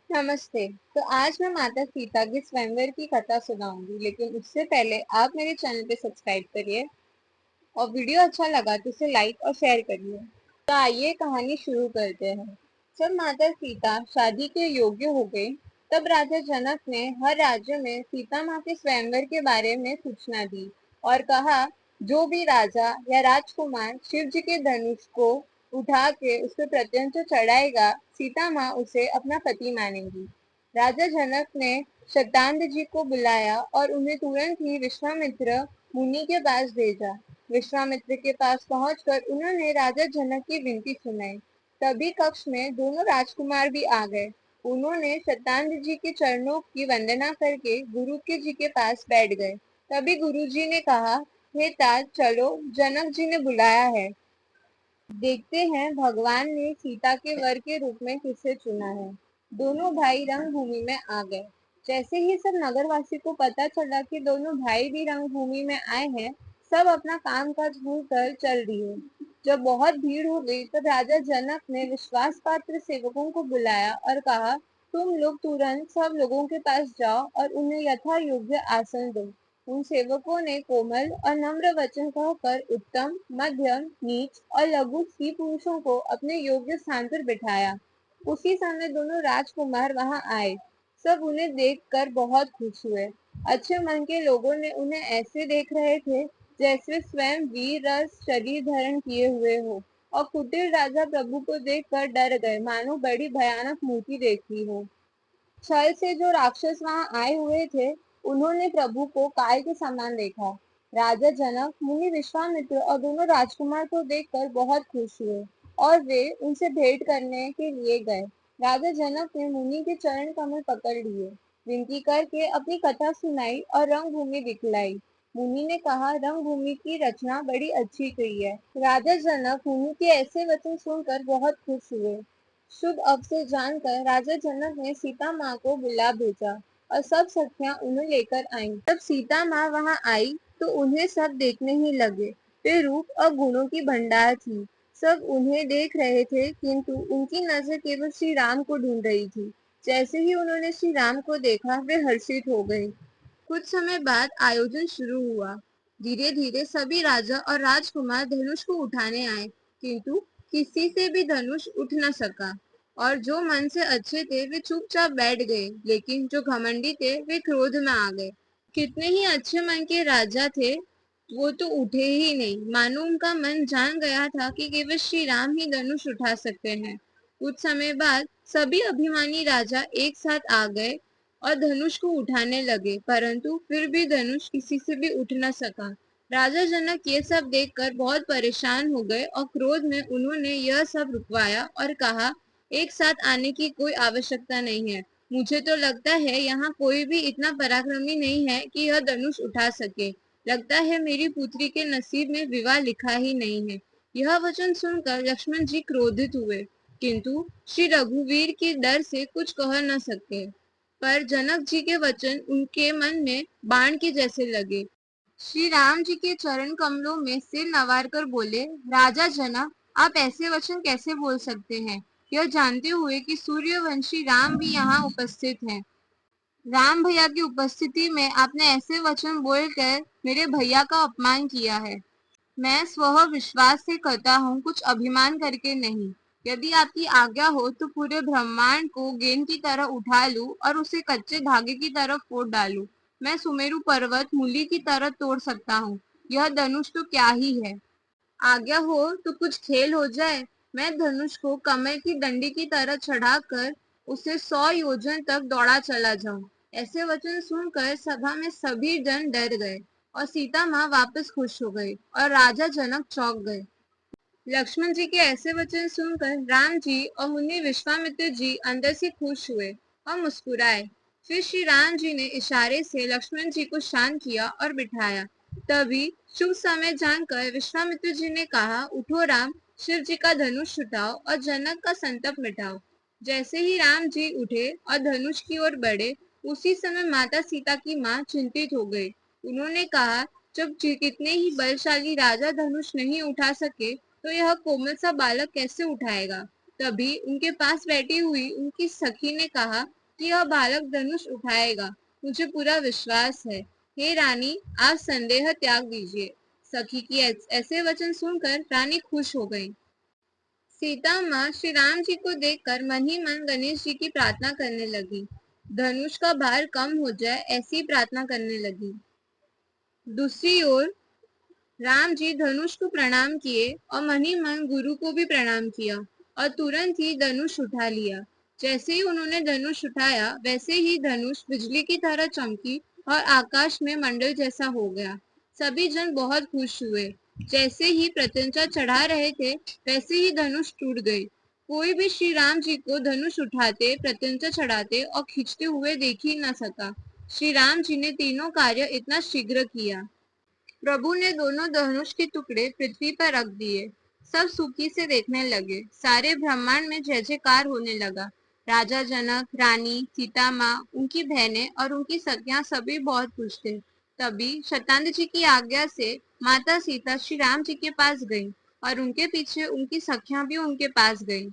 नमस्ते। तो आज मैं माता सीता के स्वयंवर की कथा सुनाऊंगी, लेकिन उससे पहले आप मेरे चैनल पे सब्सक्राइब करिए और वीडियो अच्छा लगा तो इसे लाइक और शेयर करिए। तो आइए कहानी शुरू करते हैं। जब माता सीता शादी के योग्य हो गई, तब राजा जनक ने हर राज्य में सीता माँ के स्वयंवर के बारे में सूचना दी और कहा, जो भी राजा या राजकुमार शिव जी के धनुष को उठा के उस पर प्रत्यंच चढ़ाएगा, सीता माँ उसे अपना पति मानेंगी। राजा जनक ने शतानंद जी को बुलाया और उन्हें तुरंत ही विश्वामित्र मुनि के पास भेजा। विश्वामित्र के पास पहुंचकर उन्होंने राजा जनक की विनती सुनाई। तभी कक्ष में दोनों राजकुमार भी आ गए। उन्होंने शतानंद जी के चरणों की वंदना करके गुरु के जी के पास बैठ गए। तभी गुरु जी ने कहा, हे तात, चलो, जनक जी ने बुलाया है। देखते हैं भगवान ने सीता के वर के रूप में किसे चुना है। दोनों भाई रंगभूमि में आ गए। जैसे ही सब नगरवासी को पता चला कि दोनों भाई भी रंगभूमि में आए हैं, सब अपना काम काज भूल कर चल दिए। जब बहुत भीड़ हो गई, तब राजा जनक ने विश्वास पात्र सेवकों को बुलाया और कहा, तुम लोग तुरंत सब लोगों के पास जाओ और उन्हें यथा योग्य आसन दो। उन सेवकों ने कोमल और नम्र वचन कहकर उत्तम, मध्यम, नीच और लघु स्त्री पुरुषों को अपने योग्य स्थान पर बिठाया। उसी समय दोनों राजकुमार वहां आए। सब उन्हें देखकर बहुत खुश हुए। अच्छे मन के लोगों ने उन्हें ऐसे देख रहे थे जैसे स्वयं वीर रस शरीर धारण किए हुए हो, और कुटिल राजा प्रभु को देखकर डर गए, मानो बड़ी भयानक मूर्ति देखी हो। छल से जो राक्षस वहां आए हुए थे, उन्होंने प्रभु को काय के समान देखा। राजा जनक, मुनि विश्वामित्र और दोनों राजकुमार को देखकर बहुत खुश हुए और वे उनसे भेंट करने के लिए गए। राजा जनक ने मुनि के चरण कमल पकड़ लिए, विनती करके अपनी कथा सुनाई और रंगभूमि दिखलाई। मुनि ने कहा, रंगभूमि की रचना बड़ी अच्छी की है। राजा जनक मुनि के ऐसे वचन सुनकर बहुत खुश हुए। शुभ अवसर जानकर राजा जनक ने सीता माँ को बुला भेजा और सब सखियां उन्हें लेकर आईं। जब सीता माँ वहां आई तो उन्हें सब देखने ही लगे। वे रूप और गुणों की भंडार थी। सब उन्हें देख रहे थे, किंतु उनकी नजर केवल श्री राम को ढूंढ रही थी। जैसे ही उन्होंने श्री राम को देखा, वे हर्षित हो गए। कुछ समय बाद आयोजन शुरू हुआ। धीरे धीरे सभी राजा और राजकुमार धनुष को उठाने आए, किंतु किसी से भी धनुष उठ न सका। और जो मन से अच्छे थे वे चुपचाप बैठ गए, लेकिन जो घमंडी थे वे क्रोध में आ गए। कितने ही अच्छे मन के राजा थे, वो तो उठे ही नहीं, मानो उनका मन जान गया था कि केवल श्री राम ही धनुष उठा सकते हैं। कुछ समय बाद सभी अभिमानी राजा एक साथ आ गए और धनुष को उठाने लगे, परंतु फिर भी धनुष किसी से भी उठ न सका। राजा जनक ये सब देखकर बहुत परेशान हो गए और क्रोध में उन्होंने यह सब रुकवाया और कहा, एक साथ आने की कोई आवश्यकता नहीं है। मुझे तो लगता है यहाँ कोई भी इतना पराक्रमी नहीं है कि यह धनुष उठा सके। लगता है मेरी पुत्री के नसीब में विवाह लिखा ही नहीं है। यह वचन सुनकर लक्ष्मण जी क्रोधित हुए, किंतु श्री रघुवीर के डर से कुछ कह न सके। पर जनक जी के वचन उनके मन में बाण के जैसे लगे। श्री राम जी के चरण कमलों में सिर नवार कर बोले, राजा जनक, आप ऐसे वचन कैसे बोल सकते हैं, यह जानते हुए कि सूर्यवंशी राम भी यहाँ उपस्थित हैं। राम भैया की उपस्थिति में आपने ऐसे वचन बोलकर मेरे भैया का अपमान किया है। मैं स्वः विश्वास से कहता हूँ, कुछ अभिमान करके नहीं। यदि आपकी आज्ञा हो तो पूरे ब्रह्मांड को गेंद की तरह उठा लूं और उसे कच्चे धागे की तरह फोड़ डालूं। मैं सुमेरु पर्वत मूली की तरह तोड़ सकता हूँ। यह धनुष तो क्या ही है। आज्ञा हो तो कुछ खेल हो जाए। मैं धनुष को कमल की डंडी की तरह चढ़ाकर उसे 100 योजन तक दौड़ा चला जाऊं। ऐसे वचन सुनकर सभा में सभी जन डर गए और सीता माँ वापस खुश हो गई और राजा जनक चौंक गए। लक्ष्मण जी के ऐसे वचन सुनकर राम जी और मुनि विश्वामित्र जी अंदर से खुश हुए और मुस्कुराए। फिर श्री राम जी ने इशारे से लक्ष्मण जी को शांत किया और बिठाया। तभी शुभ समय जानकर विश्वामित्र जी ने कहा, उठो राम, शिव जी का धनुष उठाओ और जनक का संताप मिटाओ। जैसे ही राम जी उठे और धनुष की ओर बढ़े, उसी समय माता सीता की माँ चिंतित हो गई। उन्होंने कहा, जब कितने ही बलशाली राजा धनुष नहीं उठा सके, तो यह कोमल सा बालक कैसे उठाएगा। तभी उनके पास बैठी हुई उनकी सखी ने कहा कि यह बालक धनुष उठाएगा, मुझे पूरा विश्वास है। हे रानी, आप संदेह त्याग दीजिए। सखी की ऐसे वचन सुनकर रानी खुश हो गई। सीता माँ श्री राम जी को देखकर मन ही मन गणेश जी की प्रार्थना करने लगी। धनुष का भार कम हो जाए ऐसी प्रार्थना करने लगी। दूसरी ओर राम जी धनुष को प्रणाम किए और मन ही मन गुरु को भी प्रणाम किया और तुरंत ही धनुष उठा लिया। जैसे ही उन्होंने धनुष उठाया वैसे ही धनुष बिजली की तरह चमकी और आकाश में मंडल जैसा हो गया। सभी जन बहुत खुश हुए। जैसे ही प्रत्यंचा चढ़ा रहे थे वैसे ही धनुष टूट गई। कोई भी श्री राम जी को धनुष उठाते, प्रत्यंचा चढ़ाते और खींचते हुए देख ही न सका। श्री राम जी ने तीनों कार्य इतना शीघ्र किया। प्रभु ने दोनों धनुष के टुकड़े पृथ्वी पर रख दिए। सब सुखी से देखने लगे। सारे ब्रह्मांड में जय जयकार होने लगा। राजा जनक, रानी, सीता माँ, उनकी बहनें और उनकी सखियां सभी बहुत खुश थे। तभी शतानंद जी की आज्ञा से माता सीता श्री राम जी के पास गई और उनके पीछे उनकी सखियां भी उनके पास गई।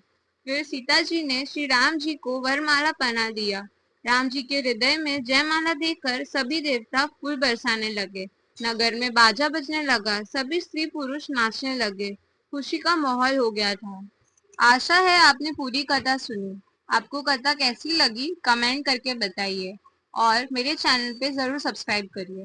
फिर सीता जी ने श्री राम जी को वरमाला पहना दिया। राम जी के हृदय में जयमाला देकर सभी देवता फूल बरसाने लगे। नगर में बाजा बजने लगा। सभी स्त्री पुरुष नाचने लगे। खुशी का माहौल हो गया था। आशा है आपने पूरी कथा सुनी। आपको कथा कैसी लगी कमेंट करके बताइए और मेरे चैनल पे जरूर सब्सक्राइब करिए।